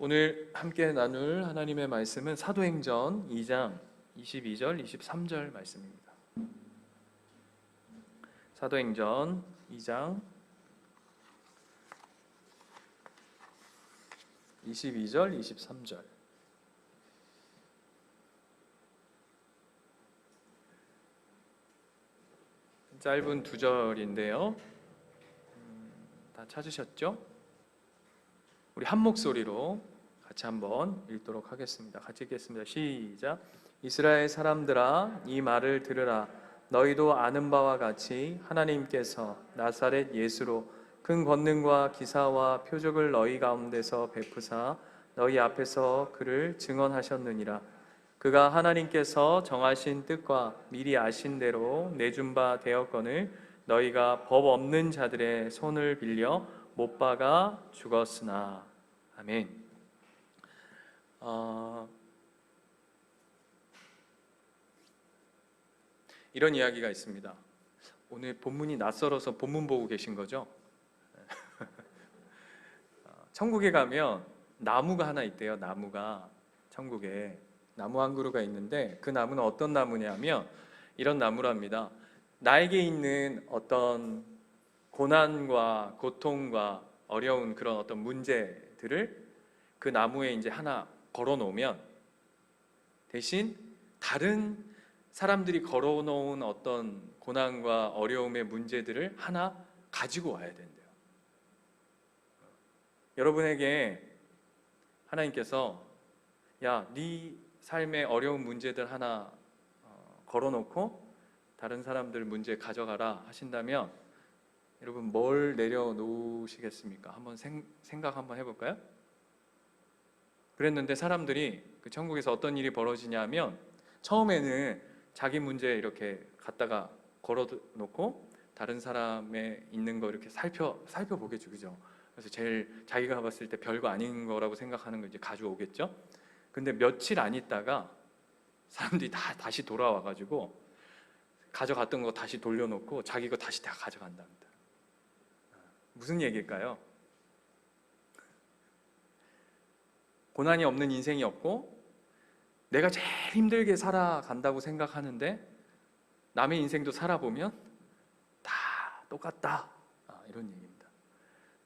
오늘 함께 나눌 하나님의 말씀은 사도행전 2장 22절, 23절 말씀입니다. 사도행전 2장 22절, 23절. 짧은 두 절인데요. 다 찾으셨죠? 우리 한 목소리로 같이 한번 읽도록 하겠습니다. 같이 읽겠습니다. 시작. 이스라엘 사람들아, 이 말을 들으라. 너희도 아는 바와 같이 하나님께서 나사렛 예수로 큰 권능과 기사와 표적을 너희 가운데서 베푸사 너희 앞에서 그를 증언하셨느니라. 그가 하나님께서 정하신 뜻과 미리 아신 대로 내준 바 되었거늘 너희가 법 없는 자들의 손을 빌려 못 박아 죽었으나. 아멘. 이런 이야기가 있습니다. 오늘 본문이 낯설어서 본문 보고 계신 거죠? 천국에 가면 나무가 하나 있대요. 나무가 천국에 나무 한 그루가 있는데 그 나무는 어떤 나무냐면 이런 나무랍니다. 나에게 있는 어떤 고난과 고통과 어려운 그런 어떤 문제들을 그 나무에 이제 하나 걸어 놓으면 대신 다른 사람들이 걸어 놓은 어떤 고난과 어려움의 문제들을 하나 가지고 와야 된대요. 여러분에게 하나님께서 야, 네 삶의 어려운 문제들 하나 걸어 놓고 다른 사람들 문제 가져가라 하신다면 여러분 뭘 내려놓으시겠습니까? 한번 생각 한번 해볼까요? 그랬는데 사람들이 그 천국에서 어떤 일이 벌어지냐면 처음에는 자기 문제 이렇게 갖다가 걸어놓고 다른 사람의 있는 거 이렇게 살펴보겠죠, 그죠? 그래서 제일 자기가 봤을 때 별거 아닌 거라고 생각하는 거 이제 가져오겠죠. 근데 며칠 안 있다가 사람들이 다 다시 돌아와가지고 가져갔던 거 다시 돌려놓고 자기 거 다시 다 가져간답니다. 무슨 얘기일까요? 고난이 없는 인생이 없고 내가 제일 힘들게 살아간다고 생각하는데 남의 인생도 살아보면 다 똑같다, 이런 얘기입니다.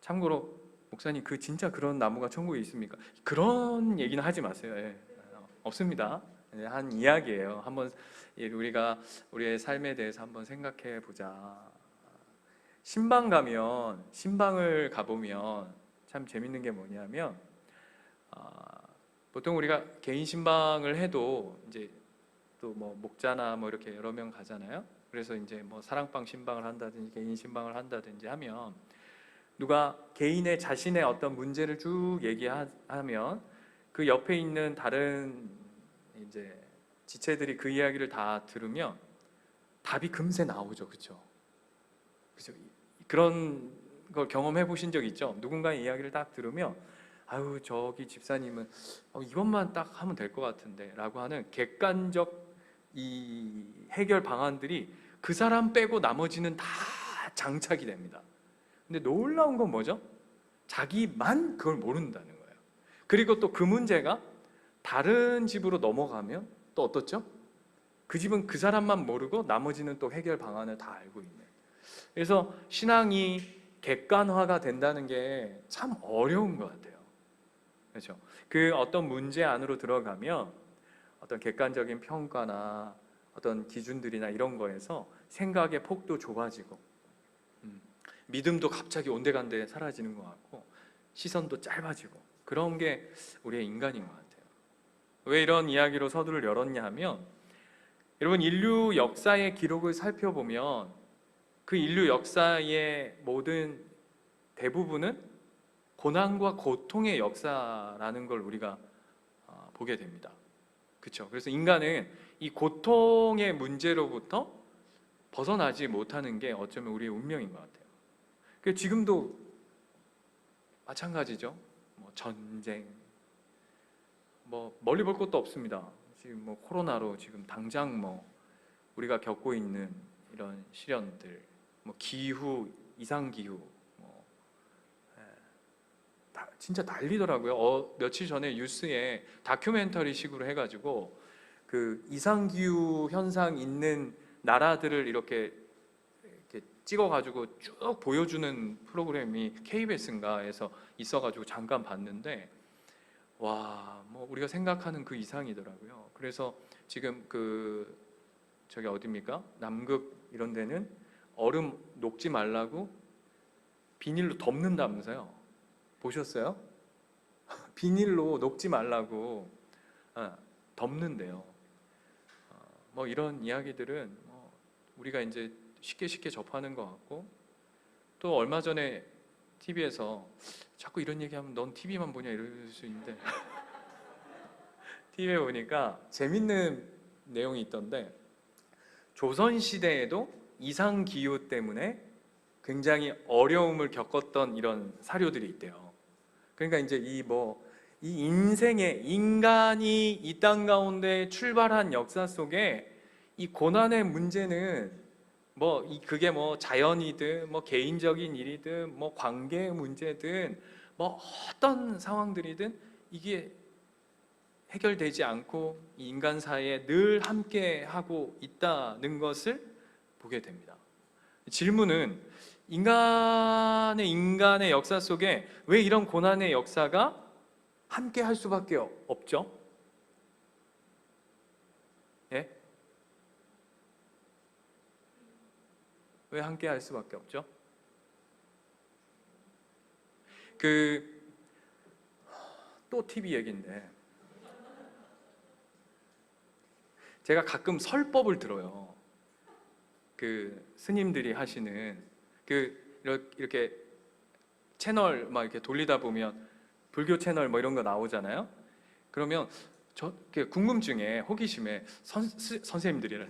참고로 목사님 그 진짜 그런 나무가 천국에 있습니까? 그런 얘기는 하지 마세요. 예. 없습니다. 한 이야기예요. 한번 우리가 우리의 삶에 대해서 한번 생각해 보자. 신방을 가보면 참 재밌는 게 뭐냐면 보통 우리가 개인 신방을 해도 이제 또 뭐 목자나 뭐 이렇게 여러 명 가잖아요. 그래서 이제 뭐 사랑방 신방을 한다든지 개인 신방을 한다든지 하면 누가 개인의 자신의 어떤 문제를 쭉 얘기하면 그 옆에 있는 다른 이제 지체들이 그 이야기를 다 들으면 답이 금세 나오죠, 그렇죠? 그죠? 그런 걸 경험해 보신 적 있죠? 누군가의 이야기를 딱 들으면 아유 저기 집사님은 이것만 딱 하면 될 것 같은데 라고 하는 객관적 이 해결 방안들이 그 사람 빼고 나머지는 다 장착이 됩니다. 근데 놀라운 건 뭐죠? 자기만 그걸 모른다는 거예요. 그리고 또 그 문제가 다른 집으로 넘어가면 또 어떻죠? 그 집은 그 사람만 모르고 나머지는 또 해결 방안을 다 알고 있는. 그래서 신앙이 객관화가 된다는 게 참 어려운 것 같아요. 그렇죠? 그 어떤 문제 안으로 들어가면 어떤 객관적인 평가나 어떤 기준들이나 이런 거에서 생각의 폭도 좁아지고 믿음도 갑자기 온데간데 사라지는 것 같고 시선도 짧아지고 그런 게 우리의 인간인 것 같아요. 왜 이런 이야기로 서두를 열었냐 하면 여러분 인류 역사의 기록을 살펴보면 그 인류 역사의 모든 대부분은 고난과 고통의 역사라는 걸 우리가 보게 됩니다. 그렇죠? 그래서 인간은 이 고통의 문제로부터 벗어나지 못하는 게 어쩌면 우리의 운명인 것 같아요. 지금도 마찬가지죠. 뭐 전쟁, 뭐 멀리 볼 것도 없습니다. 지금 뭐 코로나로 지금 당장 뭐 우리가 겪고 있는 이런 시련들, 뭐 기후, 이상 기후, 진짜 난리더라고요. 며칠 전에 뉴스에 다큐멘터리 식으로 해가지고 그 이상기후 현상 있는 나라들을 이렇게 찍어가지고 쭉 보여주는 프로그램이 KBS인가에서 있어가지고 잠깐 봤는데, 와, 뭐 우리가 생각하는 그 이상이더라고요. 그래서 지금 저기 어디입니까? 남극 이런 데는 얼음 녹지 말라고 비닐로 덮는다면서요. 보셨어요? 비닐로 녹지 말라고 덮는데요. 뭐 이런 이야기들은 우리가 이제 쉽게 접하는 것 같고, 또 얼마 전에 TV에서 자꾸 이런 얘기하면 넌 TV만 보냐 이럴 수 있는데 TV에 보니까 재밌는 내용이 있던데, 조선시대에도 이상기후 때문에 굉장히 어려움을 겪었던 이런 사료들이 있대요. 그러니까 이제 이 인생의 인간이 이 땅 가운데 출발한 역사 속에 이 고난의 문제는 그게 자연이든 개인적인 일이든 관계의 문제든 어떤 상황들이든 이게 해결되지 않고 이 인간 사이에 늘 함께 하고 있다는 것을 보게 됩니다. 질문은 인간의 역사 속에 왜 이런 고난의 역사가 함께 할 수밖에 없죠? 예? 왜 함께 할 수밖에 없죠? 또 TV 얘기인데, 제가 가끔 설법을 들어요. 스님들이 하시는 이렇게 채널 이렇게 돌리다 보면 불교 채널 이런 거 나오잖아요. 그러면 궁금증에, 호기심에 선생님들이란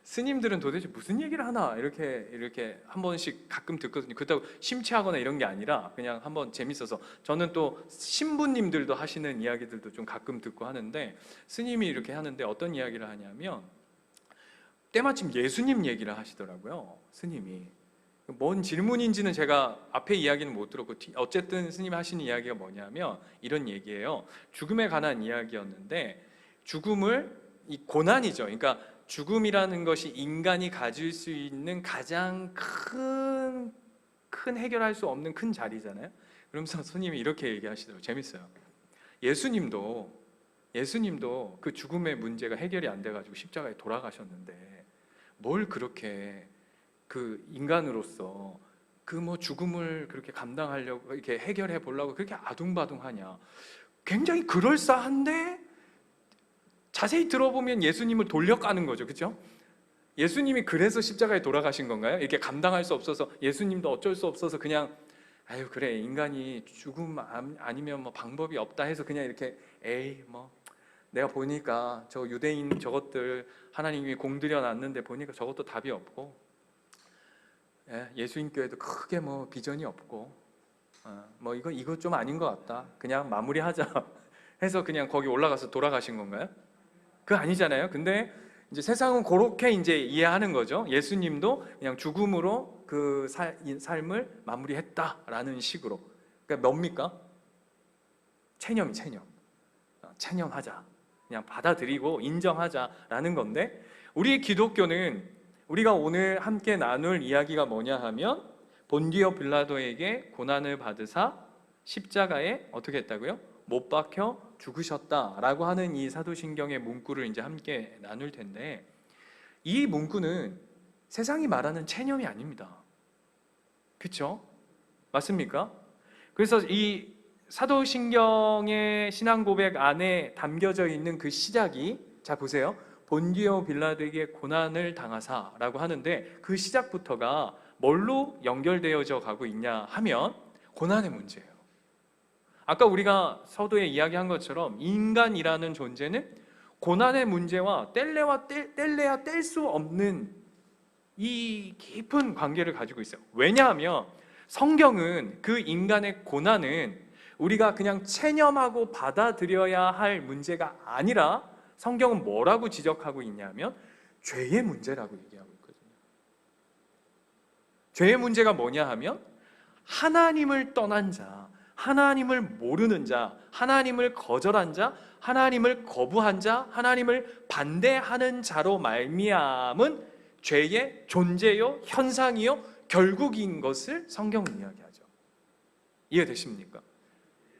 스님들은 도대체 무슨 얘기를 하나 이렇게 한 번씩 가끔 듣거든요. 그렇다고 심취하거나 이런 게 아니라 그냥 한번 재밌어서. 저는 또 신부님들도 하시는 이야기들도 좀 가끔 듣고 하는데, 스님이 이렇게 하는데 어떤 이야기를 하냐면 때마침 예수님 얘기를 하시더라고요. 스님이 뭔 질문인지는 제가 앞에 이야기는 못 들었고, 어쨌든 스님이 하시는 이야기가 뭐냐면 이런 얘기예요. 죽음에 관한 이야기였는데, 이 고난이죠. 그러니까 죽음이라는 것이 인간이 가질 수 있는 가장 큰 해결할 수 없는 큰 자리잖아요. 그러면서 스님이 이렇게 얘기하시더라고요. 재밌어요. 예수님도 그 죽음의 문제가 해결이 안 돼가지고 십자가에 돌아가셨는데 뭘 그렇게 인간으로서 죽음을 그렇게 감당하려고 이렇게 해결해 보려고 그렇게 아둥바둥하냐. 굉장히 그럴싸한데 자세히 들어보면 예수님을 돌려까는 거죠. 그렇죠? 예수님이 그래서 십자가에 돌아가신 건가요? 이렇게 감당할 수 없어서, 예수님도 어쩔 수 없어서 그냥 아유 그래 인간이 죽음 아니면 방법이 없다 해서 그냥 이렇게 내가 보니까 저 유대인 저것들 하나님이 공들여 놨는데 보니까 저것도 답이 없고, 예수님 교회도 크게 비전이 없고, 이거 좀 아닌 것 같다, 그냥 마무리하자 해서 그냥 거기 올라가서 돌아가신 건가요? 그거 아니잖아요. 근데 이제 세상은 그렇게 이제 이해하는 거죠. 예수님도 그냥 죽음으로 그 삶을 마무리했다라는 식으로. 그러니까 뭡니까? 체념하자. 그냥 받아들이고 인정하자라는 건데, 우리의 기독교는 우리가 오늘 함께 나눌 이야기가 뭐냐 하면 본디오 빌라도에게 고난을 받으사 십자가에 어떻게 했다고요? 못 박혀 죽으셨다라고 하는 이 사도신경의 문구를 이제 함께 나눌 텐데, 이 문구는 세상이 말하는 체념이 아닙니다. 그렇죠? 맞습니까? 그래서 이 사도신경의 신앙 고백 안에 담겨져 있는 그 시작이, 자 보세요. 본디오 빌라도에게 고난을 당하사라고 하는데 그 시작부터가 뭘로 연결되어져 가고 있냐 하면 고난의 문제예요. 아까 우리가 서두에 이야기한 것처럼 인간이라는 존재는 고난의 문제와 뗄래야 뗄 수 없는 이 깊은 관계를 가지고 있어요. 왜냐하면 성경은 그 인간의 고난은 우리가 그냥 체념하고 받아들여야 할 문제가 아니라, 성경은 뭐라고 지적하고 있냐면 죄의 문제라고 얘기하고 있거든요. 죄의 문제가 뭐냐 하면 하나님을 떠난 자, 하나님을 모르는 자, 하나님을 거절한 자, 하나님을 거부한 자, 하나님을 반대하는 자로 말미암은 죄의 존재요, 현상이요, 결국인 것을 성경은 이야기하죠. 이해되십니까?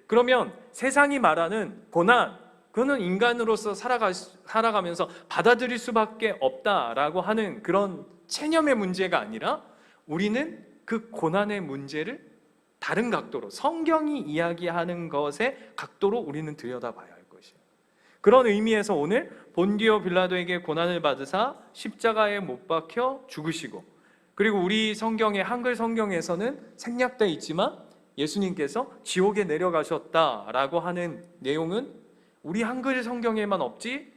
그러면 세상이 말하는 고난, 그거는 인간으로서 살아가면서 받아들일 수밖에 없다라고 하는 그런 체념의 문제가 아니라, 우리는 그 고난의 문제를 다른 각도로, 성경이 이야기하는 것의 각도로 우리는 들여다봐야 할 것이에요. 그런 의미에서 오늘 본디오 빌라도에게 고난을 받으사 십자가에 못 박혀 죽으시고, 그리고 우리 성경의 한글 성경에서는 생략되어 있지만 예수님께서 지옥에 내려가셨다라고 하는 내용은 우리 한글 성경에만 없지,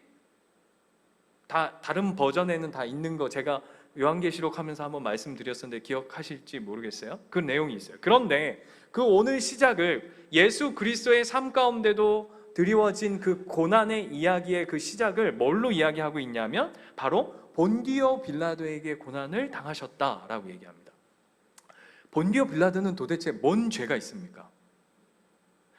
다른 버전에는 다 있는 거 제가 요한계시록 하면서 한번 말씀드렸었는데 기억하실지 모르겠어요. 그 내용이 있어요. 그런데 그 오늘 시작을 예수 그리스도의 삶 가운데도 드리워진 그 고난의 이야기의 그 시작을 뭘로 이야기하고 있냐면 바로 본디오 빌라도에게 고난을 당하셨다라고 얘기합니다. 본디오 빌라도는 도대체 뭔 죄가 있습니까?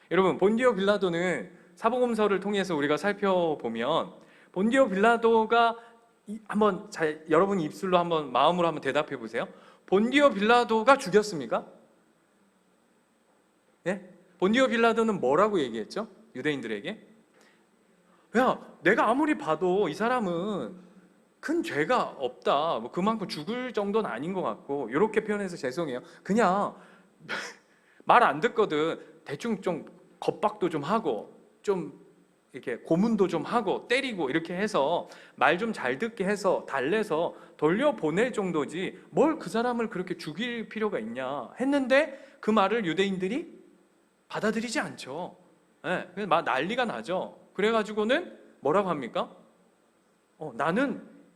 여러분, 본디오 빌라도는 사복음서를 통해서 우리가 살펴보면 본디오 빌라도가 한번 여러분 입술로 한번 마음으로 한번 대답해 보세요. 본디오 빌라도가 죽였습니까? 예? 본디오 빌라도는 뭐라고 얘기했죠? 유대인들에게 야, 내가 아무리 봐도 이 사람은 큰 죄가 없다, 뭐 그만큼 죽을 정도는 아닌 것 같고, 이렇게 표현해서 죄송해요. 그냥 말 안 듣거든. 대충 좀 겁박도 좀 하고, 좀 이렇게 고문도 좀 하고 때리고 이렇게 해서 말 좀 잘 듣게 해서 달래서 돌려보낼 정도지 뭘 그 사람을 그렇게 죽일 필요가 있냐 했는데, 그 말을 유대인들이 받아들이지 않죠. 네, 막 난리가 나죠. 그래가지고는 뭐라고 합니까?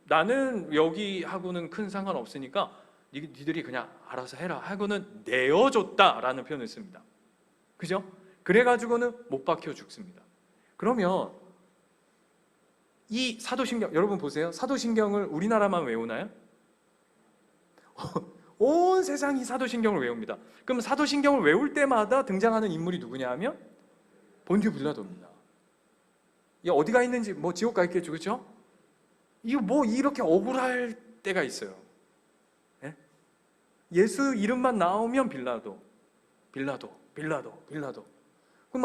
나는 여기하고는 큰 상관없으니까 니들이 그냥 알아서 해라 하고는 내어줬다라는 표현을 씁니다. 그죠? 그래가지고는 못 박혀 죽습니다. 그러면 이 사도신경, 여러분 보세요. 사도신경을 우리나라만 외우나요? 온 세상이 사도신경을 외웁니다. 그럼 사도신경을 외울 때마다 등장하는 인물이 누구냐 하면 본디오 빌라도입니다. 이 어디가 있는지 뭐 지옥 가 있겠죠, 그렇죠? 이거 뭐 이렇게 억울할 때가 있어요. 예? 예수 이름만 나오면 빌라도. 그러면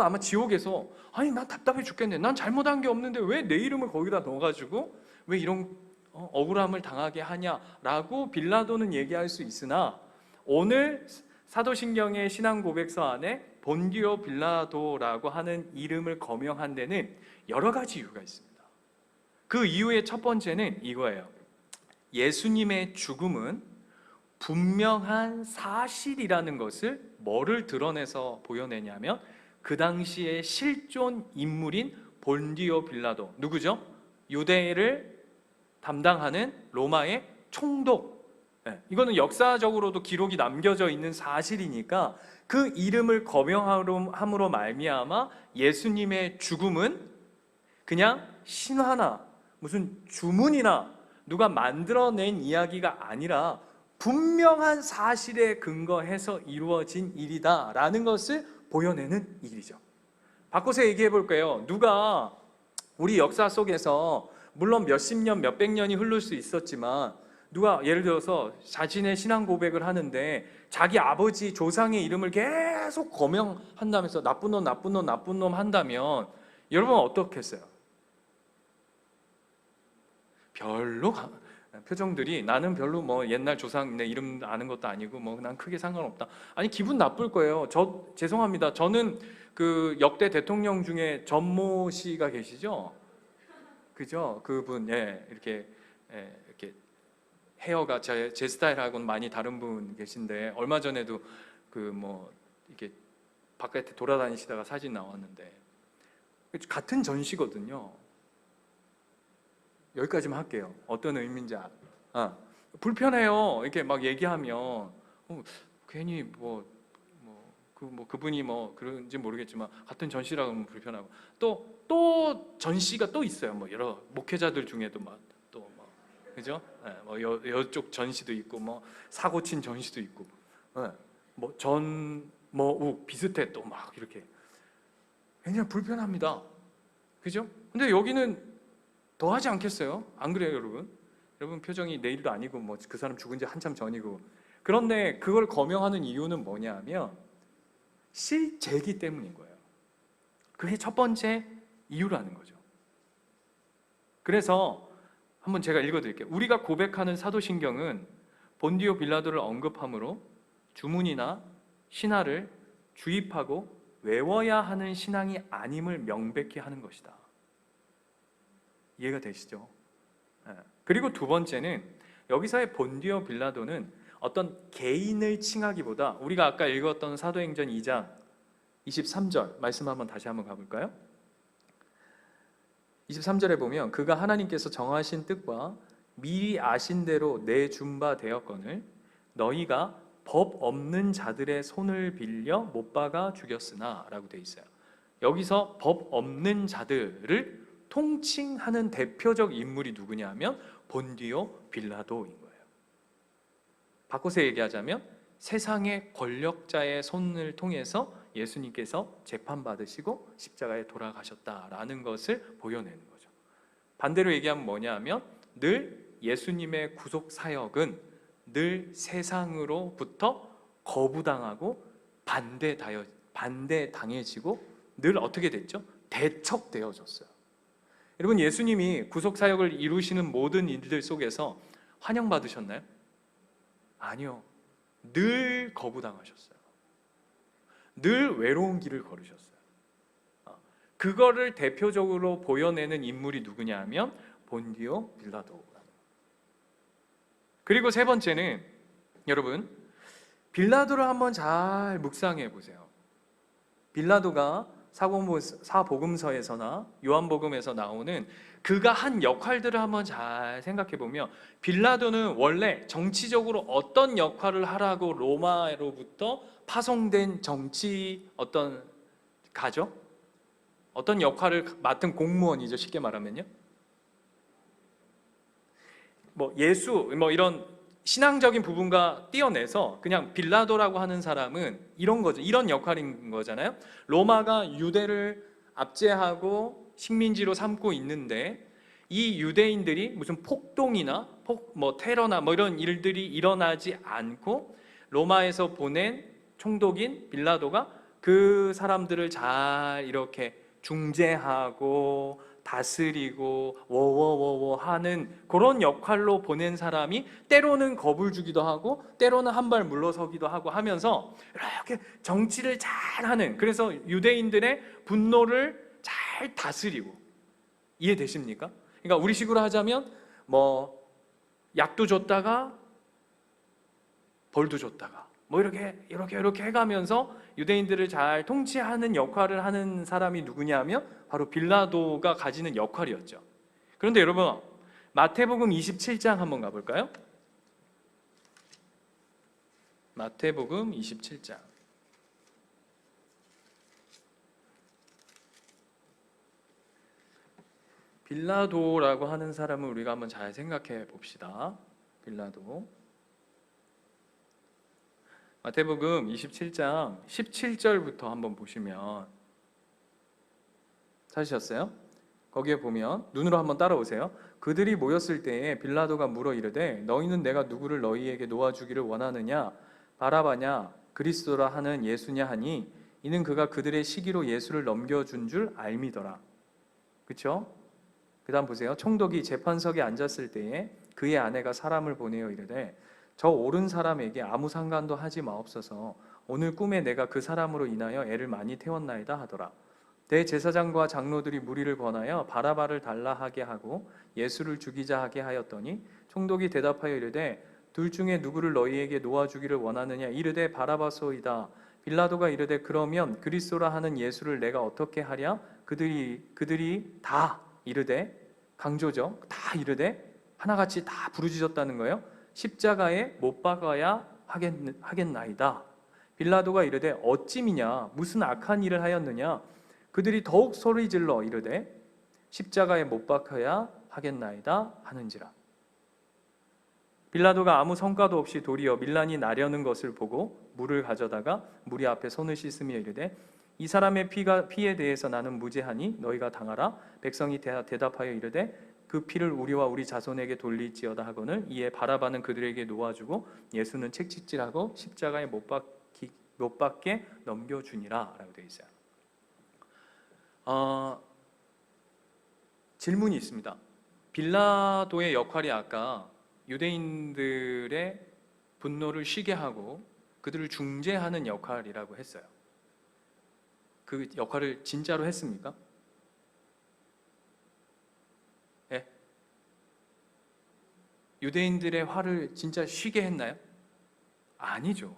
아마 지옥에서 아니 난 답답해 죽겠네, 난 잘못한 게 없는데 왜 내 이름을 거기다 넣어가지고 왜 이런 억울함을 당하게 하냐라고 빌라도는 얘기할 수 있으나, 오늘 사도신경의 신앙 고백서 안에 본디오 빌라도라고 하는 이름을 거명한 데는 여러 가지 이유가 있습니다. 그 이유의 첫 번째는 이거예요. 예수님의 죽음은 분명한 사실이라는 것을 뭐를 드러내서 보여내냐면, 그 당시의 실존 인물인 본디오 빌라도, 누구죠? 유대를 담당하는 로마의 총독. 이거는 역사적으로도 기록이 남겨져 있는 사실이니까 그 이름을 거명함으로 말미암아 예수님의 죽음은 그냥 신화나 무슨 주문이나 누가 만들어낸 이야기가 아니라 분명한 사실에 근거해서 이루어진 일이다라는 것을 보여내는 일이죠. 바꿔서 얘기해 볼까요? 누가 우리 역사 속에서 물론 몇십 년, 몇백 년이 흐를 수 있었지만 누가 예를 들어서 자신의 신앙 고백을 하는데 자기 아버지 조상의 이름을 계속 거명한다면서 나쁜 놈 한다면 여러분 어떻겠어요? 별로 표정들이 나는 별로 뭐 옛날 조상 내 이름 아는 것도 아니고 뭐 난 크게 상관없다. 아니 기분 나쁠 거예요. 저 죄송합니다. 저는 그 역대 대통령 중에 전모 씨가 계시죠? 그죠? 그분 이렇게 헤어가 제 스타일하고는 많이 다른 분 계신데 얼마 전에도 그 뭐 이렇게 바깥에 돌아다니시다가 사진 나왔는데 같은 전시거든요. 여기까지만 할게요. 어떤 의미인지 불편해요. 이렇게 막 얘기하면 괜히 그분이 뭐 그런지 모르겠지만 같은 전시라고 하면 불편하고 또 전시가 또 있어요. 뭐 여러 목회자들 중에도 그죠? 뭐 여쪽 전시도 있고 뭐 사고 친 전시도 있고 뭐 비슷해 또 막 이렇게 굉장히 불편합니다. 그죠? 근데 여기는 더 하지 않겠어요? 안 그래요, 여러분? 여러분 표정이 내일도 아니고 그 사람 죽은 지 한참 전이고. 그런데 그걸 거명하는 이유는 뭐냐 하면 실제이기 때문인 거예요. 그게 첫 번째 이유라는 거죠. 그래서 한번 제가 읽어드릴게요. 우리가 고백하는 사도신경은 본디오 빌라도를 언급함으로 주문이나 신화를 주입하고 외워야 하는 신앙이 아님을 명백히 하는 것이다. 이해가 되시죠? 그리고 두 번째는 여기서의 본디오 빌라도는 어떤 개인을 칭하기보다 우리가 아까 읽었던 사도행전 2장 23절 말씀 한번 다시 한번 가볼까요? 23절에 보면 그가 하나님께서 정하신 뜻과 미리 아신 대로 내준 바 되었거늘 너희가 법 없는 자들의 손을 빌려 못 박아 죽였으나 라고 되어 있어요. 여기서 법 없는 자들을 통칭하는 대표적 인물이 누구냐 하면 본디오 빌라도인 거예요. 바꿔서 얘기하자면 세상의 권력자의 손을 통해서 예수님께서 재판받으시고 십자가에 돌아가셨다라는 것을 보여내는 거죠. 반대로 얘기하면 뭐냐 하면 늘 예수님의 구속 사역은 늘 세상으로부터 거부당하고 반대당해지고 늘 어떻게 됐죠? 대척되어졌어요. 여러분 예수님이 구속 사역을 이루시는 모든 일들 속에서 환영받으셨나요? 아니요. 늘 거부당하셨어요. 늘 외로운 길을 걸으셨어요. 그거를 대표적으로 보여내는 인물이 누구냐 하면 본디오 빌라도. 그리고 세 번째는 여러분 빌라도를 한번 잘 묵상해 보세요. 빌라도가 사복음서에서나 요한복음에서 나오는 그가 한 역할들을 한번 잘 생각해 보면 빌라도는 원래 정치적으로 어떤 역할을 하라고 로마로부터 파송된 정치 어떤 역할을 맡은 공무원이죠. 쉽게 말하면요. 이런 신앙적인 부분과 떼어내서 그냥 빌라도라고 하는 사람은 이런 거죠. 이런 역할인 거잖아요. 로마가 유대를 압제하고 식민지로 삼고 있는데 이 유대인들이 무슨 폭동이나 테러나 이런 일들이 일어나지 않고 로마에서 보낸 총독인 빌라도가 그 사람들을 잘 이렇게 중재하고 다스리고 워워워워 하는 그런 역할로 보낸 사람이 때로는 겁을 주기도 하고 때로는 한 발 물러서기도 하고 하면서 이렇게 정치를 잘하는, 그래서 유대인들의 분노를 잘 다스리고, 이해되십니까? 그러니까 우리식으로 하자면 약도 줬다가 벌도 줬다가 이렇게 해가면서 유대인들을 잘 통치하는 역할을 하는 사람이 누구냐면 바로 빌라도가 가지는 역할이었죠. 그런데 여러분 마태복음 27장 한번 가볼까요? 마태복음 27장. 빌라도라고 하는 사람을 우리가 한번 잘 생각해 봅시다. 빌라도. 마태복음 27장 17절부터 한번 보시면, 찾으셨어요? 거기에 보면 눈으로 한번 따라오세요. 그들이 모였을 때에 빌라도가 물어 이르되 너희는 내가 누구를 너희에게 놓아주기를 원하느냐, 바라바냐 그리스도라 하는 예수냐 하니 이는 그가 그들의 시기로 예수를 넘겨준 줄 알미더라. 그렇죠? 그 다음 보세요. 총독이 재판석에 앉았을 때에 그의 아내가 사람을 보내어 이르되 저 옳은 사람에게 아무 상관도 하지 마옵소서. 오늘 꿈에 내가 그 사람으로 인하여 애를 많이 태웠나이다 하더라. 대제사장과 장로들이 무리를 권하여 바라바를 달라 하게 하고 예수를 죽이자 하게 하였더니 총독이 대답하여 이르되 둘 중에 누구를 너희에게 놓아주기를 원하느냐 이르되 바라바소이다. 빌라도가 이르되 그러면 그리스도라 하는 예수를 내가 어떻게 하랴? 그들이 다 이르되, 강조죠. 다 이르되 하나같이 다 부르짖었다는 거예요. 십자가에 못 박아야 하겠나이다. 빌라도가 이르되 어찌미냐 무슨 악한 일을 하였느냐? 그들이 더욱 소리질러 이르되 십자가에 못 박아야 하겠나이다 하는지라. 빌라도가 아무 성과도 없이 도리어 밀란이 나려는 것을 보고 물을 가져다가 무리 앞에 손을 씻으며 이르되 이 사람의 피에 대해서 나는 무죄하니 너희가 당하라. 백성이 대답하여 이르되 그 피를 우리와 우리 자손에게 돌릴지어다 하거늘 이에 바라바는 그들에게 놓아주고 예수는 채찍질하고 십자가에 못 박게 넘겨주니라 라고 되어 있어요. 질문이 있습니다. 빌라도의 역할이 아까 유대인들의 분노를 쉬게 하고 그들을 중재하는 역할이라고 했어요. 그 역할을 진짜로 했습니까? 네? 유대인들의 화를 진짜 쉬게 했나요? 아니죠.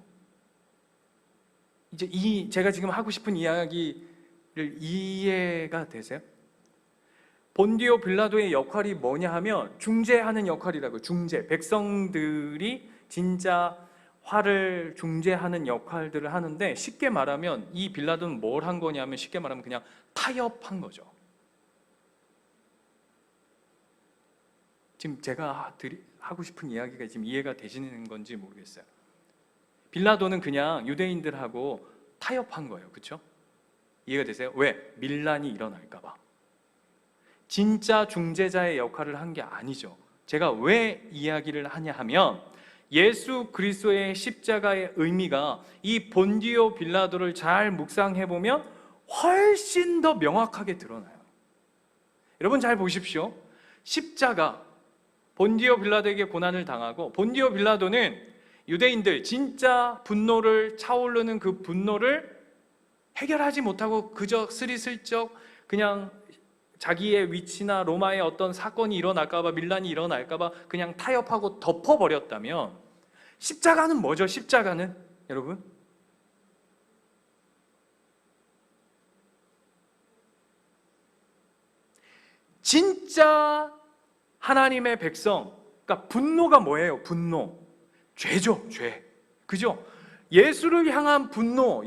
이제 제가 지금 하고 싶은 이야기를 이해가 되세요? 본디오 빌라도의 역할이 뭐냐 하면 중재하는 역할이라고요. 중재. 백성들이 진짜 화를 중재하는 역할들을 하는데 쉽게 말하면 이 빌라도는 뭘 한 거냐면 쉽게 말하면 그냥 타협한 거죠. 지금 제가 하고 싶은 이야기가 지금 이해가 되시는 건지 모르겠어요. 빌라도는 그냥 유대인들하고 타협한 거예요. 그렇죠? 이해가 되세요? 왜? 밀란이 일어날까 봐. 진짜 중재자의 역할을 한 게 아니죠. 제가 왜 이야기를 하냐 하면 예수 그리스도의 십자가의 의미가 이 본디오 빌라도를 잘 묵상해 보면 훨씬 더 명확하게 드러나요. 여러분 잘 보십시오. 십자가, 본디오 빌라도에게 고난을 당하고 본디오 빌라도는 유대인들 진짜 분노를 차오르는 그 분노를 해결하지 못하고 그저 스리슬쩍 그냥 자기의 위치나 로마의 어떤 사건이 일어날까 봐, 밀란이 일어날까 봐 그냥 타협하고 덮어버렸다면 십자가는 뭐죠? 십자가는 여러분 진짜 하나님의 백성, 그러니까 분노가 뭐예요? 분노, 죄죠, 죄. 그죠? 예수를 향한 분노가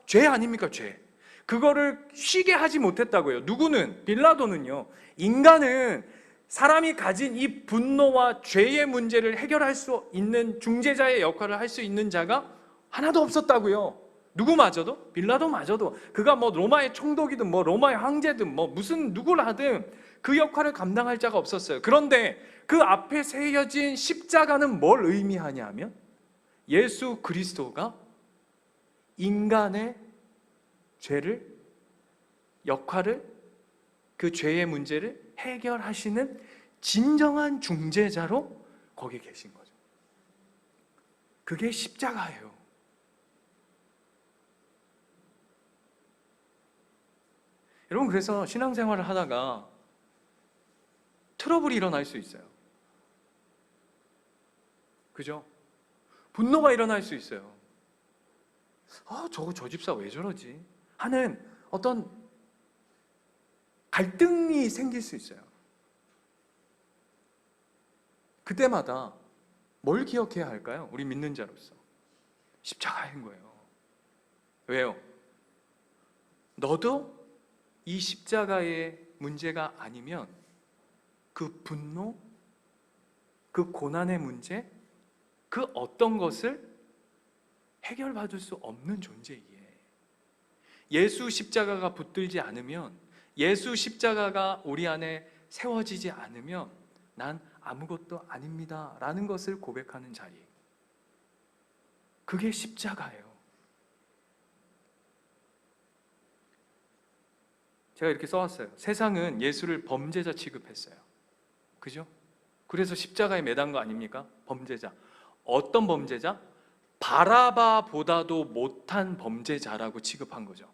죄 아닙니까? 죄. 그거를 쉬게 하지 못했다고요. 누구는? 빌라도는요. 인간은 사람이 가진 이 분노와 죄의 문제를 해결할 수 있는 중재자의 역할을 할 수 있는 자가 하나도 없었다고요. 누구마저도? 빌라도마저도. 그가 뭐 로마의 총독이든 뭐 로마의 황제든 뭐 무슨 누구를 하든 그 역할을 감당할 자가 없었어요. 그런데 그 앞에 세워진 십자가는 뭘 의미하냐면 예수 그리스도가 인간의 죄를, 역할을, 그 죄의 문제를 해결하시는 진정한 중재자로 거기 계신 거죠. 그게 십자가예요. 여러분, 그래서 신앙생활을 하다가 트러블이 일어날 수 있어요. 그죠? 분노가 일어날 수 있어요. 저 집사 왜 저러지? 하는 어떤 갈등이 생길 수 있어요. 그때마다 뭘 기억해야 할까요? 우리 믿는 자로서 십자가인 거예요. 왜요? 너도 이 십자가의 문제가 아니면 그 분노, 그 고난의 문제, 그 어떤 것을 해결받을 수 없는 존재이기에 예수 십자가가 붙들지 않으면, 예수 십자가가 우리 안에 세워지지 않으면 난 아무것도 아닙니다 라는 것을 고백하는 자리, 그게 십자가예요. 제가 이렇게 써왔어요. 세상은 예수를 범죄자 취급했어요. 그죠? 그래서 십자가에 매단 거 아닙니까? 범죄자. 어떤 범죄자? 바라바보다도 못한 범죄자라고 취급한 거죠.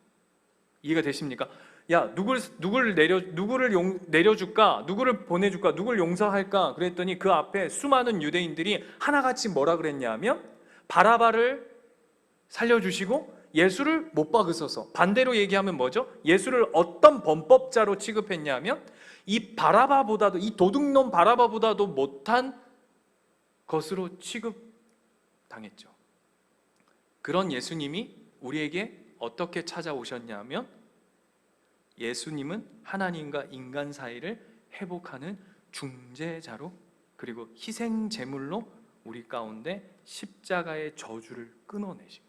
이해가 되십니까? 야, 누구를 내려줄까? 누구를 보내줄까? 누구를 용서할까? 그랬더니 그 앞에 수많은 유대인들이 하나같이 뭐라 그랬냐면 바라바를 살려주시고 예수를 못 박으소서. 반대로 얘기하면 뭐죠? 예수를 어떤 범법자로 취급했냐면 이 바라바보다도, 이 도둑놈 바라바보다도 못한 것으로 취급당했죠. 그런 예수님이 우리에게 어떻게 찾아오셨냐면 예수님은 하나님과 인간 사이를 회복하는 중재자로 그리고 희생 제물로 우리 가운데 십자가의 저주를 끊어내신.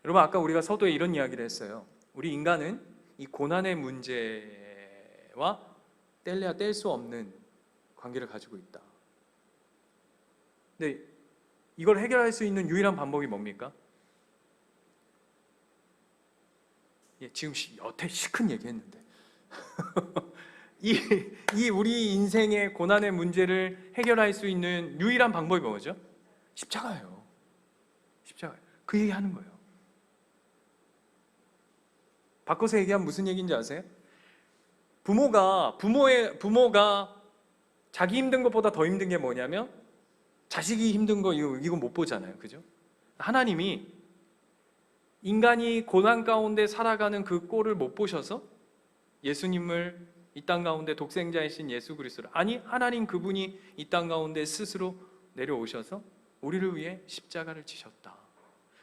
여러분, 아까 우리가 서두에 이런 이야기를 했어요. 우리 인간은 이 고난의 문제와 뗄래야 뗄 수 없는 관계를 가지고 있다. 근데 이걸 해결할 수 있는 유일한 방법이 뭡니까? 지금 여태 시큰 얘기했는데 이 우리 인생의 고난의 문제를 해결할 수 있는 유일한 방법이 뭐죠? 십자가예요. 십자가예요. 그 얘기하는 거예요. 바꿔서 얘기하면 무슨 얘기인지 아세요? 부모가 자기 힘든 것보다 더 힘든 게 뭐냐면 자식이 힘든 거 이거 못 보잖아요. 그죠? 하나님이 인간이 고난 가운데 살아가는 그 꼴을 못 보셔서 예수님을 이 땅 가운데 독생자이신 예수 그리스도를, 아니 하나님 그분이 이 땅 가운데 스스로 내려오셔서 우리를 위해 십자가를 지셨다.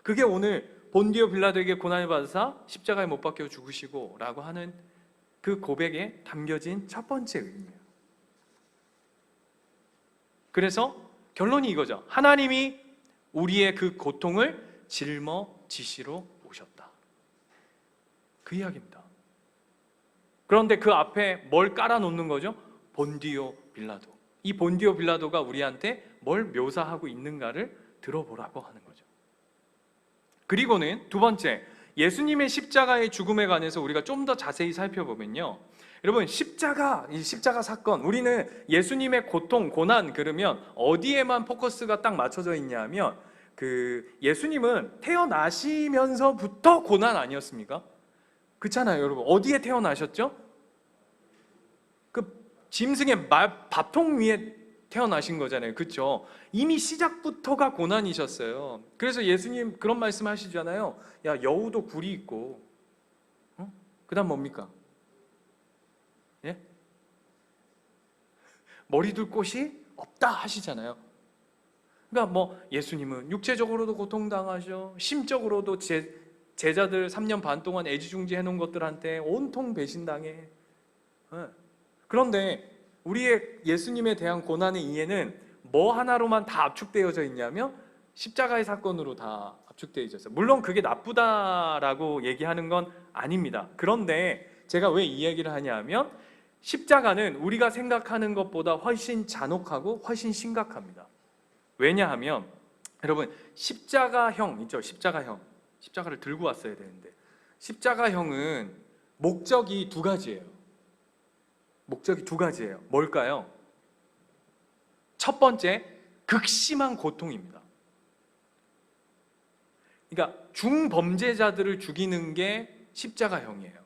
그게 오늘 본디오 빌라도에게 고난을 받으사 십자가에 못 박혀 죽으시고 라고 하는 그 고백에 담겨진 첫 번째 의미예요. 그래서 결론이 이거죠. 하나님이 우리의 그 고통을 짊어지시러 오셨다. 그 이야기입니다. 그런데 그 앞에 뭘 깔아놓는 거죠? 본디오 빌라도. 이 본디오 빌라도가 우리한테 뭘 묘사하고 있는가를 들어보라고 하는 거죠. 그리고는 두 번째, 예수님의 십자가의 죽음에 관해서 우리가 좀 더 자세히 살펴보면요, 여러분, 이 십자가 사건, 우리는 예수님의 고통, 고난 그러면 어디에만 포커스가 딱 맞춰져 있냐 하면 예수님은 태어나시면서부터 고난 아니었습니까? 그렇잖아요, 여러분. 어디에 태어나셨죠? 그 짐승의 밥통 위에 태어나신 거잖아요. 그렇죠? 이미 시작부터가 고난이셨어요. 그래서 예수님 그런 말씀 하시잖아요. 야, 여우도 굴이 있고, 그 다음 뭡니까? 예? 머리 둘 곳이 없다 하시잖아요. 그러니까 뭐 예수님은 육체적으로도 고통당하셔, 심적으로도 제자들 3년 반 동안 애지중지 해놓은 것들한테 온통 배신당해. 그런데 우리의 예수님에 대한 고난의 이해는 뭐 하나로만 다 압축되어져 있냐면 십자가의 사건으로 다 압축되어 있었어요. 물론 그게 나쁘다라고 얘기하는 건 아닙니다. 그런데 제가 왜 이 얘기를 하냐면 십자가는 우리가 생각하는 것보다 훨씬 잔혹하고 훨씬 심각합니다. 왜냐하면 여러분, 십자가형 있죠? 십자가형. 십자가를 들고 왔어야 되는데 십자가형은 목적이 두 가지예요. 뭘까요? 첫 번째, 극심한 고통입니다. 그러니까 중범죄자들을 죽이는 게 십자가형이에요.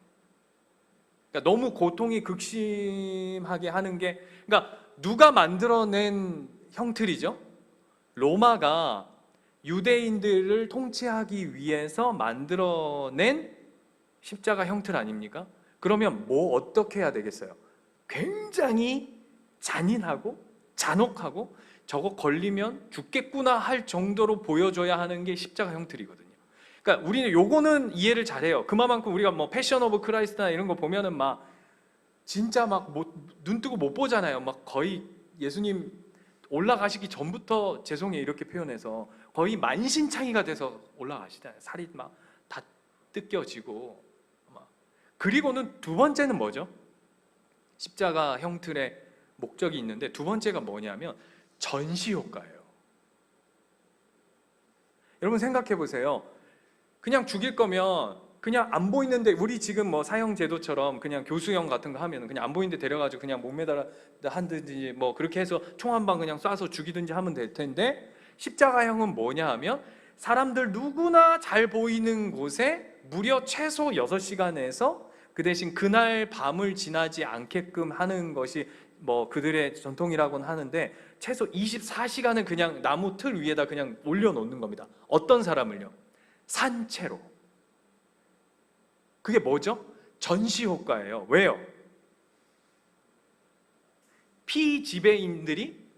그러니까 너무 고통이 극심하게 하는 게, 그러니까 누가 만들어낸 형틀이죠? 로마가 유대인들을 통치하기 위해서 만들어낸 십자가 형틀 아닙니까? 그러면 어떻게 해야 되겠어요? 굉장히 잔인하고 잔혹하고 저거 걸리면 죽겠구나 할 정도로 보여줘야 하는 게 십자가 형틀이거든요. 그러니까 우리는 요거는 이해를 잘해요. 그만큼 우리가 뭐 패션 오브 크라이스트나 이런 거 보면은 막 진짜 막 눈 뜨고 못 보잖아요. 막 거의 예수님 올라가시기 전부터, 죄송해요 이렇게 표현해서, 거의 만신창이가 돼서 올라가시잖아요. 살이 막 다 뜯겨지고. 그리고는 두 번째는 뭐죠? 십자가 형틀의 목적이 있는데 두 번째가 뭐냐면 전시 효과예요. 여러분 생각해 보세요. 그냥 죽일 거면 그냥 안 보이는데, 우리 지금 뭐 사형 제도처럼 그냥 교수형 같은 거 하면 그냥 안 보이는데 데려가지고 그냥 목 매달아 한든지 뭐 그렇게 해서 총 한 방 그냥 쏴서 죽이든지 하면 될 텐데, 십자가형은 뭐냐 하면 사람들 누구나 잘 보이는 곳에 무려 최소 6시간에서 그 대신 그날 밤을 지나지 않게끔 하는 것이 뭐 그들의 전통이라고는 하는데, 최소 24시간은 그냥 나무 틀 위에다 그냥 올려놓는 겁니다. 어떤 사람을요? 산채로. 그게 뭐죠? 전시 효과예요. 왜요?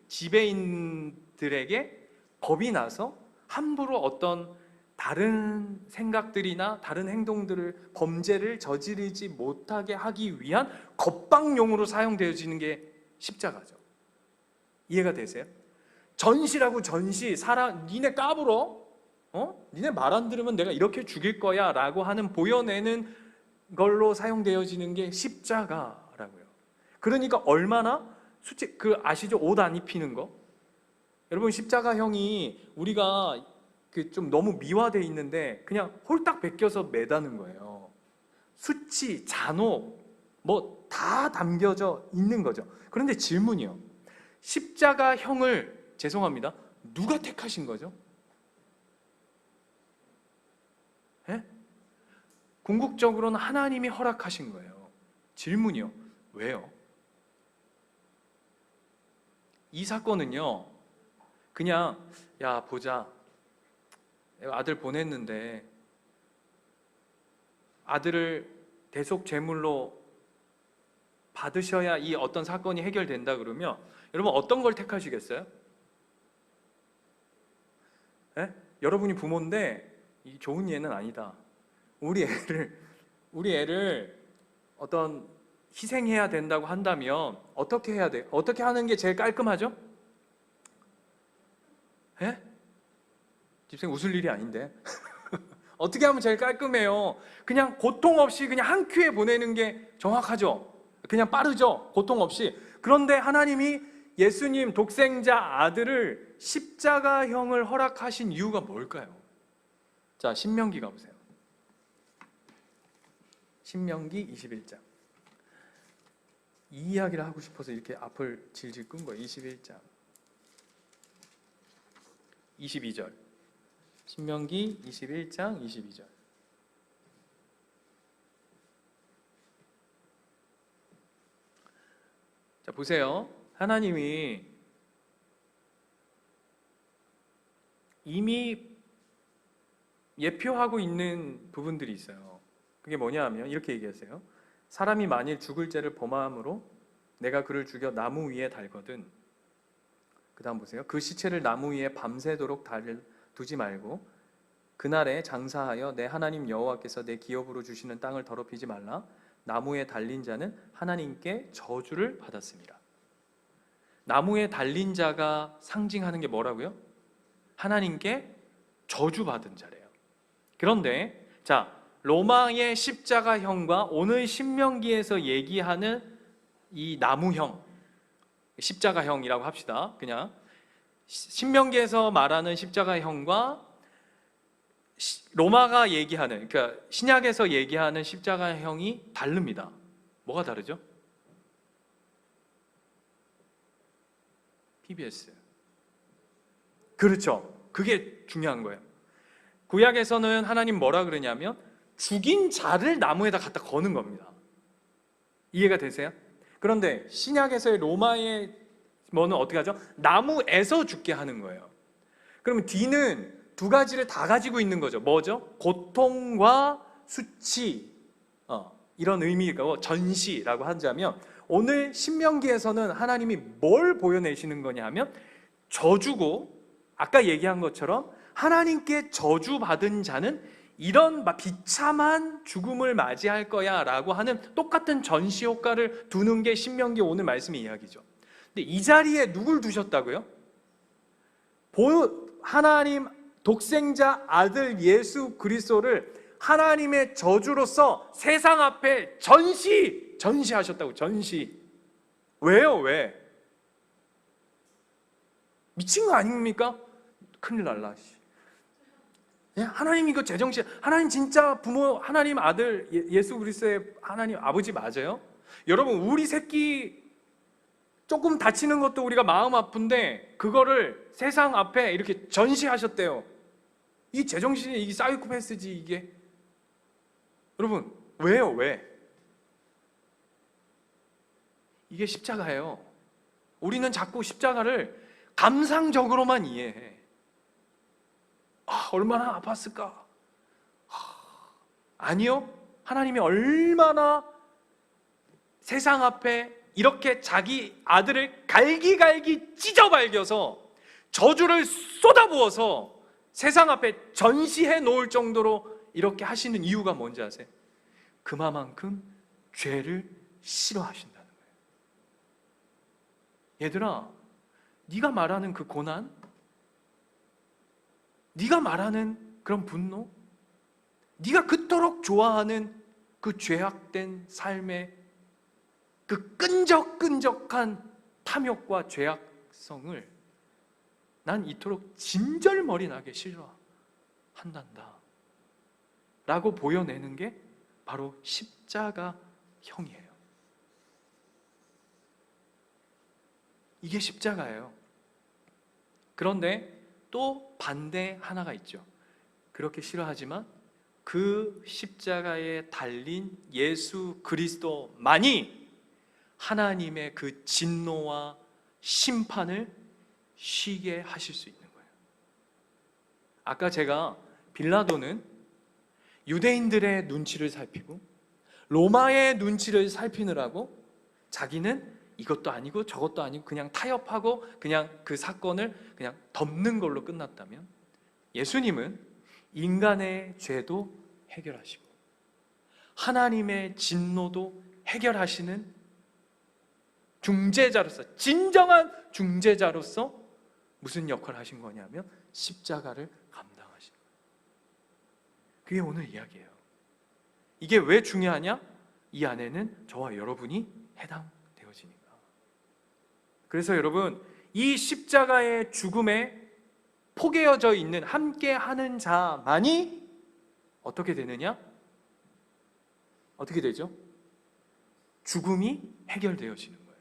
지배인들에게 겁이 나서 함부로 어떤 다른 생각들이나 다른 행동들을, 범죄를 저지르지 못하게 하기 위한 겁방용으로 사용되어지는 게 십자가죠. 이해가 되세요? 전시라고 전시, 니네 까불어? 니네 말 안 들으면 내가 이렇게 죽일 거야 라고 하는 보여내는 걸로 사용되어지는 게 십자가라고요. 그러니까 얼마나 아시죠? 옷 안 입히는 거? 여러분, 십자가형이 우리가 좀 너무 미화되어 있는데 그냥 홀딱 베껴서 매다는 거예요. 수치, 잔혹 뭐 다 담겨져 있는 거죠. 그런데 질문이요. 십자가형을, 죄송합니다, 누가 택하신 거죠? 예? 궁극적으로는 하나님이 허락하신 거예요. 질문이요. 왜요? 이 사건은요, 그냥 야 보자, 아들 보냈는데 아들을 대속 제물로 받으셔야 이 어떤 사건이 해결된다 그러면 여러분 어떤 걸 택하시겠어요? 예? 여러분이 부모인데 이 좋은 예는 아니다. 우리 애를 어떤 희생해야 된다고 한다면 어떻게 해야 돼? 어떻게 하는 게 제일 깔끔하죠? 예? 집생 웃을 일이 아닌데. 어떻게 하면 제일 깔끔해요? 그냥 고통 없이 그냥 한 큐에 보내는 게 정확하죠? 그냥 빠르죠? 고통 없이. 그런데 하나님이 예수님 독생자 아들을 십자가형을 허락하신 이유가 뭘까요? 자, 신명기 가보세요. 신명기 21장. 이 이야기를 하고 싶어서 이렇게 앞을 질질 끈 거예요. 21장 22절. 신명기 21장 22절. 자, 보세요. 하나님이 이미 예표하고 있는 부분들이 있어요. 그게 뭐냐 하면 이렇게 얘기하세요. 사람이 만일 죽을 죄를 범함으로 내가 그를 죽여 나무 위에 달거든. 그 다음 보세요. 그 시체를 나무 위에 밤새도록 두지 말고 그날에 장사하여 내 하나님 여호와께서 내 기업으로 주시는 땅을 더럽히지 말라. 나무에 달린 자는 하나님께 저주를 받았습니다. 나무에 달린 자가 상징하는 게 뭐라고요? 하나님께 저주받은 자래요. 그런데 자, 로마의 십자가형과 오늘 신명기에서 얘기하는 이 나무형, 십자가형이라고 합시다. 그냥 신명기에서 말하는 십자가형과 로마가 얘기하는, 그러니까 신약에서 얘기하는 십자가형이 다릅니다. 뭐가 다르죠? PBS. 그렇죠. 그게 중요한 거예요. 구약에서는 하나님 뭐라 그러냐면 죽인 자를 나무에다 갖다 거는 겁니다. 이해가 되세요? 그런데 신약에서의 로마의 뭐는 어떻게 하죠? 나무에서 죽게 하는 거예요. 그러면 D는 두 가지를 다 가지고 있는 거죠. 뭐죠? 고통과 수치, 이런 의미고 전시라고 하자면 오늘 신명기에서는 하나님이 뭘 보여내시는 거냐 하면 저주고, 아까 얘기한 것처럼 하나님께 저주받은 자는 이런 비참한 죽음을 맞이할 거야 라고 하는 똑같은 전시 효과를 두는 게 신명기 오늘 말씀의 이야기죠. 근데 이 자리에 누굴 두셨다고요? 하나님 독생자 아들 예수 그리스도를 하나님의 저주로서 세상 앞에 전시하셨다고. 전시. 왜요? 왜? 미친 거 아닙니까? 큰일 날라. 하나님 이거 제정신, 하나님 진짜 부모, 하나님 아들 예수 그리스도의 하나님 아버지 맞아요? 여러분, 우리 새끼 조금 다치는 것도 우리가 마음 아픈데 그거를 세상 앞에 이렇게 전시하셨대요. 이 제정신이, 이게 사이코패스지 이게. 여러분, 왜요? 왜? 이게 십자가예요. 우리는 자꾸 십자가를 감상적으로만 이해해. 얼마나 아팠을까? 아니요. 하나님이 얼마나 세상 앞에 이렇게 자기 아들을 갈기갈기 찢어발겨서 저주를 쏟아부어서 세상 앞에 전시해 놓을 정도로 이렇게 하시는 이유가 뭔지 아세요? 그만큼 죄를 싫어하신다는 거예요. 얘들아, 네가 말하는 그 고난, 네가 말하는 그런 분노, 네가 그토록 좋아하는 그 죄악된 삶의 그 끈적끈적한 탐욕과 죄악성을 난 이토록 진절머리 나게 싫어한단다 라고 보여내는 게 바로 십자가형이에요. 이게 십자가예요. 그런데 또 반대 하나가 있죠. 그렇게 싫어하지만 그 십자가에 달린 예수 그리스도만이 하나님의 그 진노와 심판을 쉬게 하실 수 있는 거예요. 아까 제가 빌라도는 유대인들의 눈치를 살피고 로마의 눈치를 살피느라고 자기는 이것도 아니고 저것도 아니고 그냥 타협하고 그냥 그 사건을 그냥 덮는 걸로 끝났다면, 예수님은 인간의 죄도 해결하시고 하나님의 진노도 해결하시는 중재자로서, 진정한 중재자로서 무슨 역할을 하신 거냐면 십자가를 감당하신 거예요. 그게 오늘 이야기예요. 이게 왜 중요하냐? 이 안에는 저와 여러분이 해당되어지니까. 그래서 여러분, 이 십자가의 죽음에 포개어져 있는, 함께 하는 자만이 어떻게 되느냐? 어떻게 되죠? 죽음이 해결되어지는 거예요.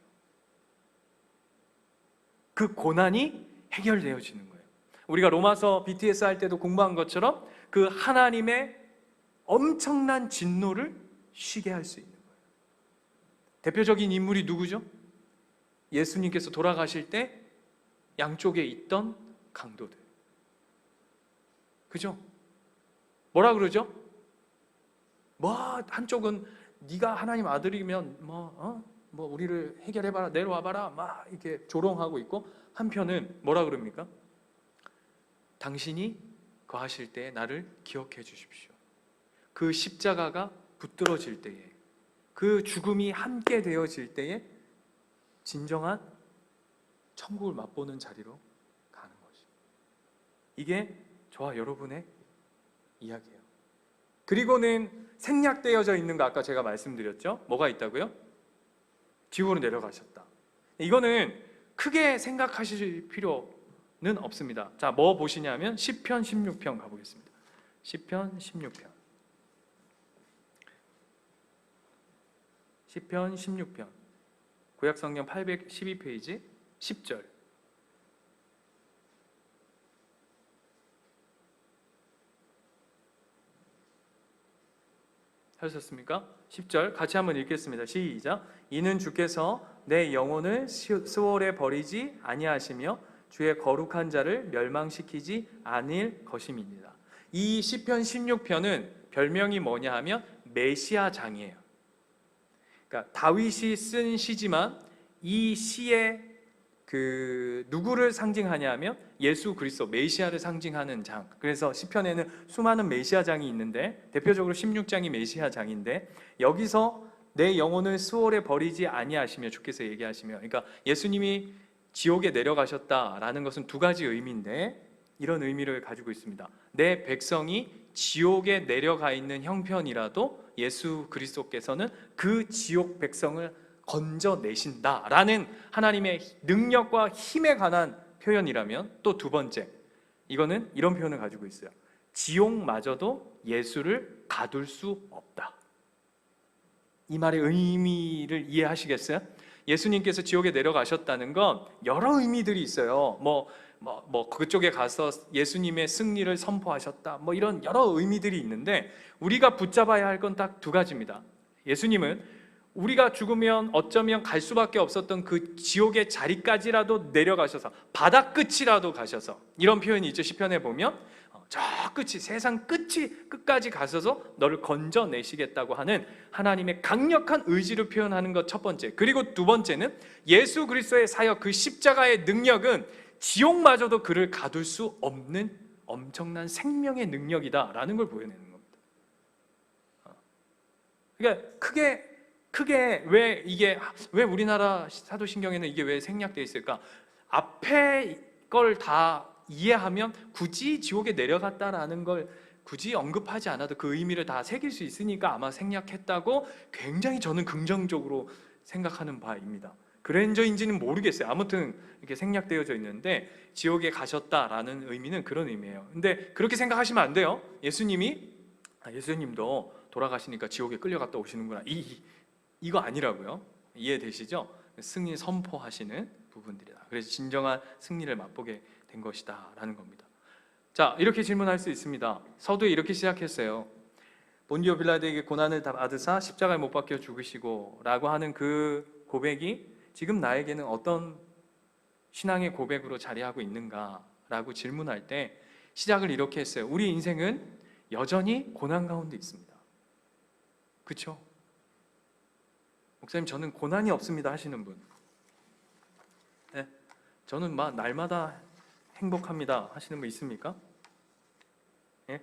그 고난이 해결되어지는 거예요. 우리가 로마서 BTS 할 때도 공부한 것처럼 그 하나님의 엄청난 진노를 쉬게 할 수 있는 거예요. 대표적인 인물이 누구죠? 예수님께서 돌아가실 때 양쪽에 있던 강도들. 그죠? 뭐라 그러죠? 뭐 한쪽은 네가 하나님 아들이면 뭐 우리를 해결해봐라, 내려와봐라 막 이렇게 조롱하고 있고, 한편은 뭐라 그럽니까? 당신이 거하실 때에 나를 기억해 주십시오. 그 십자가가 붙들어질 때에, 그 죽음이 함께 되어질 때에 진정한 천국을 맛보는 자리로 가는 거죠. 이게 저와 여러분의 이야기예요. 그리고는 생략되어져 있는 거 아까 제가 말씀드렸죠? 뭐가 있다고요? 지옥으로 내려가셨다. 이거는 크게 생각하실 필요는 없습니다. 자, 뭐 보시냐면 시편 16편 가보겠습니다. 시편 16편. 시편 16편. 구약성경 812페이지 10절. 하셨습니까? 10절 같이 한번 읽겠습니다. 시작. 이는 주께서 내 영혼을 스월에 버리지 아니하시며 주의 거룩한 자를 멸망시키지 아닐 것임이니라. 이 시편 16편은 별명이 뭐냐 하면 메시아 장이에요. 그러니까 다윗이 쓴 시지만 이 시에 그 누구를 상징하냐 하면 예수 그리스도, 메시아를 상징하는 장. 그래서 시편에는 수많은 메시아 장이 있는데 대표적으로 16장이 메시아 장인데, 여기서 내 영혼을 스월에 버리지 아니하시며 주께서 얘기하시며, 그러니까 예수님이 지옥에 내려가셨다라는 것은 두 가지 의미인데 이런 의미를 가지고 있습니다. 내 백성이 지옥에 내려가 있는 형편이라도 예수 그리스도께서는 그 지옥 백성을 건져내신다라는 하나님의 능력과 힘에 관한 표현이라면, 또 두 번째, 이거는 이런 표현을 가지고 있어요. 지옥마저도 예수를 가둘 수 없다. 이 말의 의미를 이해하시겠어요? 예수님께서 지옥에 내려가셨다는 건 여러 의미들이 있어요. 그쪽에 가서 예수님의 승리를 선포하셨다, 이런 여러 의미들이 있는데 우리가 붙잡아야 할 건 딱 두 가지입니다. 예수님은 우리가 죽으면 어쩌면 갈 수밖에 없었던 그 지옥의 자리까지라도 내려가셔서, 바다 끝이라도 가셔서, 이런 표현이 있죠. 시편에 보면 저 끝이, 세상 끝까지 가셔서 너를 건져내시겠다고 하는 하나님의 강력한 의지를 표현하는 것 첫 번째. 그리고 두 번째는 예수 그리스도의 사역, 그 십자가의 능력은 지옥마저도 그를 가둘 수 없는 엄청난 생명의 능력이다라는 걸 보여내는 겁니다. 그러니까 크게 크게 왜 우리나라 사도신경에는 이게 왜 생략되어 있을까? 앞에 걸 다 이해하면 굳이 지옥에 내려갔다라는 걸 굳이 언급하지 않아도 그 의미를 다 새길 수 있으니까 아마 생략했다고 굉장히 저는 긍정적으로 생각하는 바입니다. 그랜저인지는 모르겠어요. 아무튼 이렇게 생략되어져 있는데 지옥에 가셨다라는 의미는 그런 의미예요. 근데 그렇게 생각하시면 안 돼요. 예수님도 돌아가시니까 지옥에 끌려갔다 오시는구나. 이거 아니라고요. 이해되시죠? 승리 선포하시는 부분들이다. 그래서 진정한 승리를 맛보게 된 것이다 라는 겁니다. 자, 이렇게 질문할 수 있습니다. 서두에 이렇게 시작했어요. 본디오 빌라도에게 고난을 받으사 십자가에 못 박혀 죽으시고 라고 하는 그 고백이 지금 나에게는 어떤 신앙의 고백으로 자리하고 있는가 라고 질문할 때 시작을 이렇게 했어요. 우리 인생은 여전히 고난 가운데 있습니다. 그렇죠? 목사님, 저는 고난이 없습니다 하시는 분, 네, 저는 막 날마다 행복합니다 하시는 분 있습니까? 네?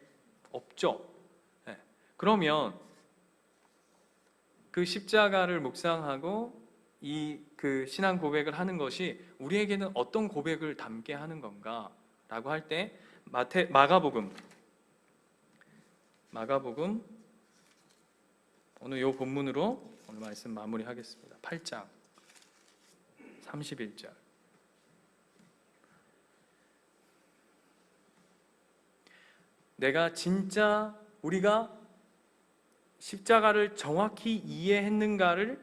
없죠. 네. 그러면 그 십자가를 묵상하고 그 신앙 고백을 하는 것이 우리에게는 어떤 고백을 담게 하는 건가 라고 할 때 마가복음 오늘 이 본문으로 오늘 말씀 마무리하겠습니다. 8장 31절. 내가 진짜 우리가 십자가를 정확히 이해했는가를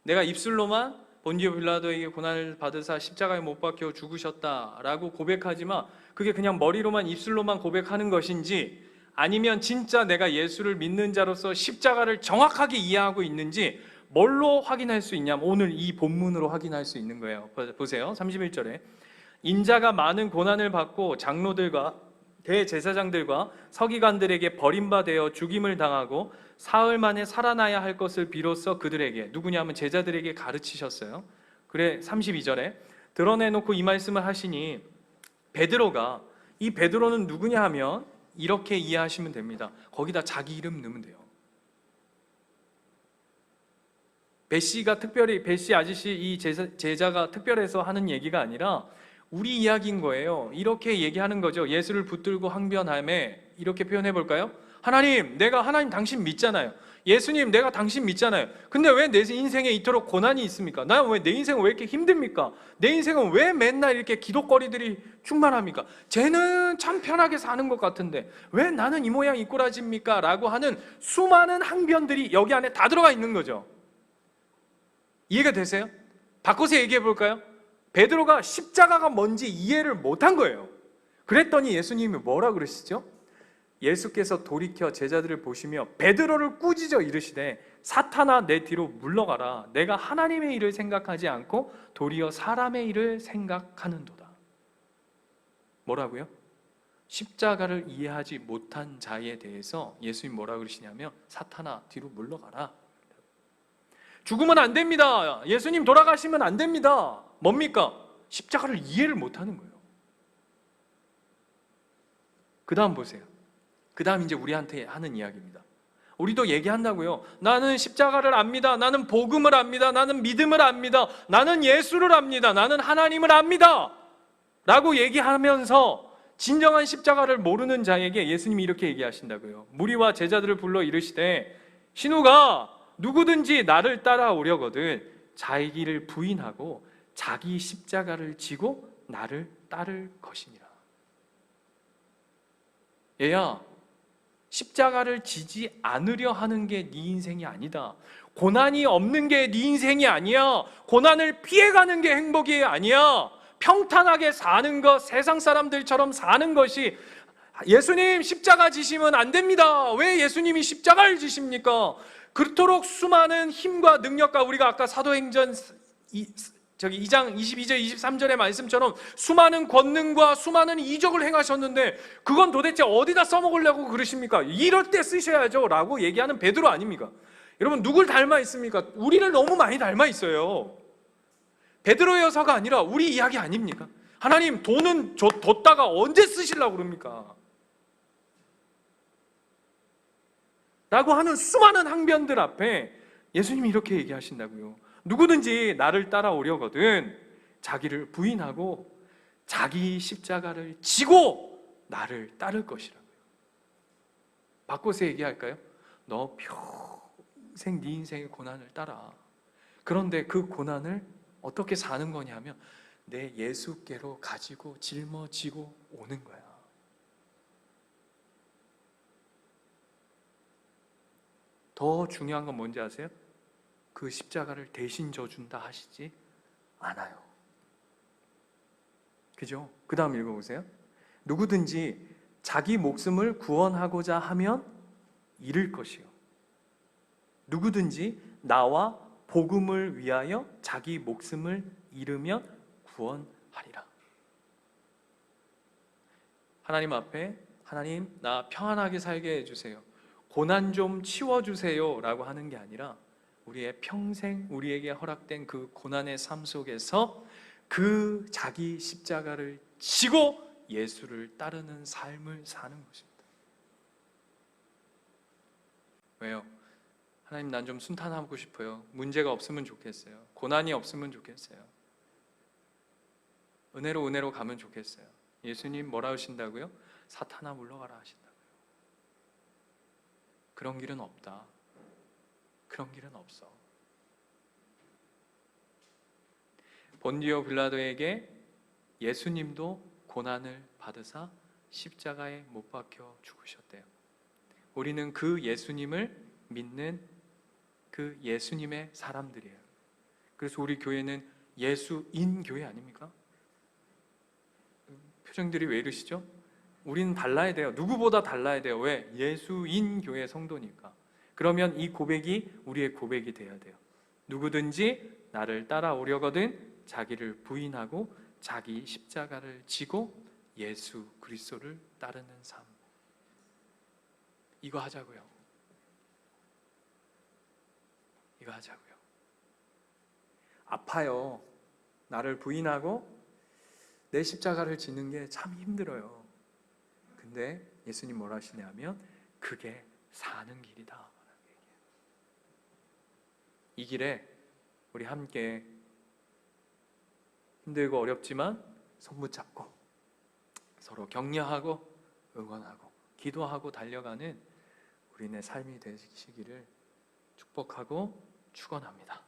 내가 입술로만 본디오 빌라도에게 고난을 받으사 십자가에 못 박혀 죽으셨다라고 고백하지만 그게 그냥 머리로만 입술로만 고백하는 것인지 아니면 진짜 내가 예수를 믿는 자로서 십자가를 정확하게 이해하고 있는지 뭘로 확인할 수 있냐면 오늘 이 본문으로 확인할 수 있는 거예요. 보세요. 31절에 인자가 많은 고난을 받고 장로들과 대제사장들과 서기관들에게 버림받아 죽임을 당하고 사흘 만에 살아나야 할 것을 비로소 그들에게, 누구냐면 제자들에게 가르치셨어요. 그래 32절에 드러내놓고 이 말씀을 하시니 베드로가, 이 베드로는 누구냐 하면 이렇게 이해하시면 됩니다. 거기다 자기 이름 넣으면 돼요. 베시가 특별히, 베시 아저씨 이 제자가 특별해서 하는 얘기가 아니라 우리 이야기인 거예요. 이렇게 얘기하는 거죠. 예수를 붙들고 항변함에 이렇게 표현해 볼까요? 하나님, 내가 하나님 당신 믿잖아요. 예수님, 내가 당신 믿잖아요. 근데 왜 내 인생에 이토록 고난이 있습니까? 나 왜 내 인생은 왜 이렇게 힘듭니까? 내 인생은 왜 맨날 이렇게 기도거리들이 충만합니까? 쟤는 참 편하게 사는 것 같은데 왜 나는 이 모양 이 꼬라지입니까? 라고 하는 수많은 항변들이 여기 안에 다 들어가 있는 거죠. 이해가 되세요? 바꿔서 얘기해 볼까요? 베드로가 십자가가 뭔지 이해를 못한 거예요. 그랬더니 예수님이 뭐라 그러시죠? 예수께서 돌이켜 제자들을 보시며 베드로를 꾸짖어 이르시되 사탄아 내 뒤로 물러가라. 내가 하나님의 일을 생각하지 않고 도리어 사람의 일을 생각하는도다. 뭐라고요? 십자가를 이해하지 못한 자에 대해서 예수님이 뭐라 그러시냐면 사탄아 뒤로 물러가라. 죽으면 안 됩니다. 예수님 돌아가시면 안 됩니다. 뭡니까? 십자가를 이해를 못하는 거예요. 그 다음 보세요. 그 다음 이제 우리한테 하는 이야기입니다. 우리도 얘기한다고요. 나는 십자가를 압니다. 나는 복음을 압니다. 나는 믿음을 압니다. 나는 예수를 압니다. 나는 하나님을 압니다. 라고 얘기하면서 진정한 십자가를 모르는 자에게 예수님이 이렇게 얘기하신다고요. 무리와 제자들을 불러 이르시되 신우가 누구든지 나를 따라오려거든 자기를 부인하고 자기 십자가를 지고 나를 따를 것이니라. 얘야, 십자가를 지지 않으려 하는 게 네 인생이 아니다. 고난이 없는 게 네 인생이 아니야. 고난을 피해가는 게 행복이 아니야. 평탄하게 사는 것, 세상 사람들처럼 사는 것이, 예수님 십자가 지시면 안 됩니다. 왜 예수님이 십자가를 지십니까? 그토록 수많은 힘과 능력과, 우리가 아까 사도행전 2장 22절 23절의 말씀처럼 수많은 권능과 수많은 이적을 행하셨는데 그건 도대체 어디다 써먹으려고 그러십니까? 이럴 때 쓰셔야죠 라고 얘기하는 베드로 아닙니까? 여러분, 누굴 닮아 있습니까? 우리를 너무 많이 닮아 있어요. 베드로여서가 아니라 우리 이야기 아닙니까? 하나님 돈은 뒀다가 언제 쓰시려고 그럽니까? 라고 하는 수많은 항변들 앞에 예수님이 이렇게 얘기하신다고요. 누구든지 나를 따라오려거든 자기를 부인하고 자기 십자가를 지고 나를 따를 것이라고요. 바꿔서 얘기할까요? 너 평생 네 인생의 고난을 따라. 그런데 그 고난을 어떻게 사는 거냐면 내 예수께로 가지고 짊어지고 오는 거야. 더 중요한 건 뭔지 아세요? 그 십자가를 대신 져준다 하시지 않아요. 그죠? 그 다음 읽어보세요. 누구든지 자기 목숨을 구원하고자 하면 잃을 것이요. 누구든지 나와 복음을 위하여 자기 목숨을 잃으면 구원하리라. 하나님 앞에 하나님 나 평안하게 살게 해주세요. 고난 좀 치워주세요 라고 하는 게 아니라 우리의 평생 우리에게 허락된 그 고난의 삶 속에서 그 자기 십자가를 지고 예수를 따르는 삶을 사는 것입니다. 왜요? 하나님 난 좀 순탄하고 싶어요. 문제가 없으면 좋겠어요. 고난이 없으면 좋겠어요. 은혜로 가면 좋겠어요. 예수님 뭐라 하신다고요? 사탄아 물러가라 하신다고요. 그런 길은 없다. 그런 길은 없어. 본디오 빌라도에게 예수님도 고난을 받으사 십자가에 못 박혀 죽으셨대요. 우리는 그 예수님을 믿는 그 예수님의 사람들이에요. 그래서 우리 교회는 예수인 교회 아닙니까? 표정들이 왜 이러시죠? 우리는 달라야 돼요. 누구보다 달라야 돼요. 왜? 예수인 교회 성도니까. 그러면 이 고백이 우리의 고백이 돼야 돼요. 누구든지 나를 따라오려거든 자기를 부인하고 자기 십자가를 지고 예수 그리스도를 따르는 삶. 이거 하자고요. 이거 하자고요. 아파요. 나를 부인하고 내 십자가를 지는 게 참 힘들어요. 근데 예수님 뭐라 하시냐면 그게 사는 길이다. 이 길에 우리 함께 힘들고 어렵지만 손 붙잡고 서로 격려하고 응원하고 기도하고 달려가는 우리네 삶이 되시기를 축복하고 축원합니다.